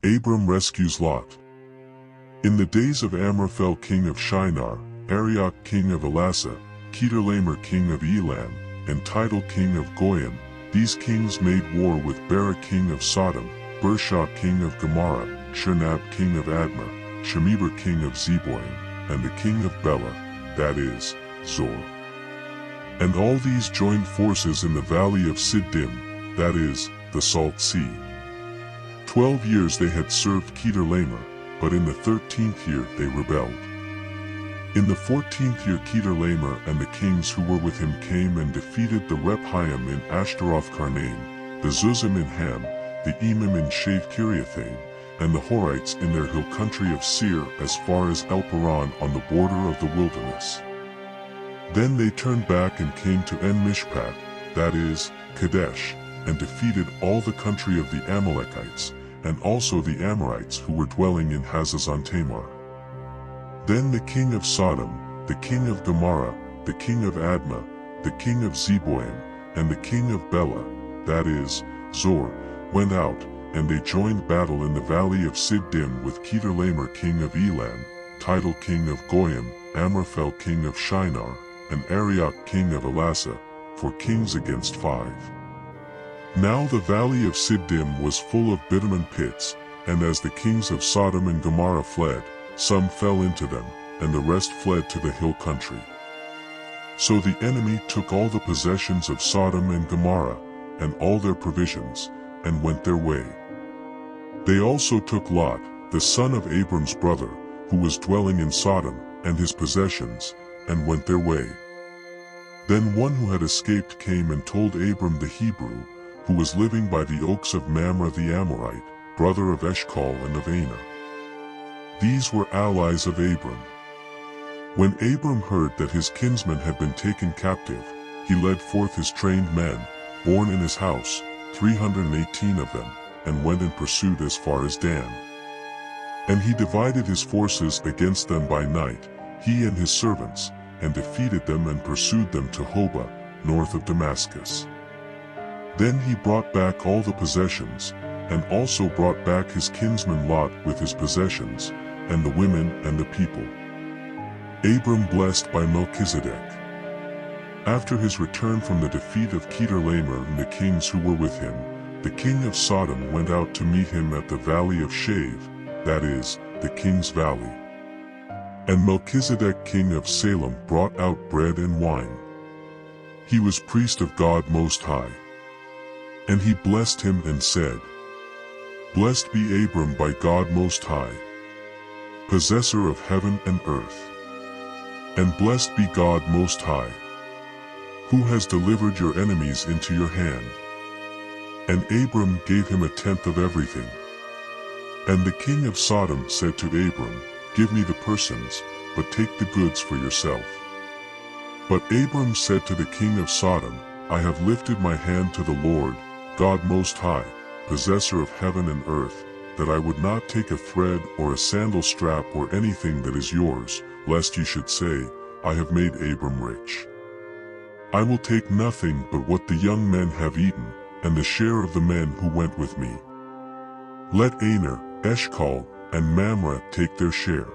Abram rescues Lot. In the days of Amraphel king of Shinar, Arioch king of Elasa, Chedorlaomer king of Elam, and Tidal king of Goyim, these kings made war with Bera king of Sodom, Bershah king of Gomorrah, Shernab king of Admah, Shemeber king of Zeboim, and the king of Bela, that is, Zor. And all these joined forces in the valley of Siddim, that is, the Salt Sea. 12 years they had served Chedorlaomer, but in the 13th year they rebelled. In the 14th year Chedorlaomer and the kings who were with him came and defeated the Rephaim in Ashtaroth Karnaim, the Zuzim in Ham, the Emim in Shave Kiriathaim, and the Horites in their hill country of Seir as far as El-Paran on the border of the wilderness. Then they turned back and came to En-Mishpat, that is, Kadesh, and defeated all the country of the Amalekites, and also the Amorites who were dwelling in Hazazon Tamar. Then the king of Sodom, the king of Gomorrah, the king of Admah, the king of Zeboim, and the king of Bela, that is, Zor, went out, and they joined battle in the valley of Siddim with Chedorlaomer king of Elam, Tidal king of Goyim, Amraphel king of Shinar, and Arioch king of Elasa, for kings against 5. Now the valley of Siddim was full of bitumen pits, and as the kings of Sodom and Gomorrah fled, some fell into them, and the rest fled to the hill country. So the enemy took all the possessions of Sodom and Gomorrah, and all their provisions, and went their way. They also took Lot, the son of Abram's brother, who was dwelling in Sodom, and his possessions, and went their way. Then one who had escaped came and told Abram the Hebrew, who was living by the oaks of Mamre the Amorite, brother of Eshcol and of Aner. These were allies of Abram. When Abram heard that his kinsmen had been taken captive, he led forth his trained men, born in his house, 318 of them, and went in pursuit as far as Dan. And he divided his forces against them by night, he and his servants, and defeated them and pursued them to Hobah, north of Damascus. Then he brought back all the possessions, and also brought back his kinsman Lot with his possessions, and the women and the people. Abram blessed by Melchizedek. After his return from the defeat of Chedorlaomer and the kings who were with him, the king of Sodom went out to meet him at the valley of Shave, that is, the king's valley. And Melchizedek king of Salem brought out bread and wine. He was priest of God Most High. And he blessed him and said, Blessed be Abram by God Most High, possessor of heaven and earth. And blessed be God Most High, who has delivered your enemies into your hand. And Abram gave him 1/10 of everything. And the king of Sodom said to Abram, Give me the persons, but take the goods for yourself. But Abram said to the king of Sodom, I have lifted my hand to the Lord, God Most High, possessor of heaven and earth, that I would not take a thread or a sandal strap or anything that is yours, lest you should say, I have made Abram rich. I will take nothing but what the young men have eaten, and the share of the men who went with me. Let Aner, Eshcol, and Mamre take their share.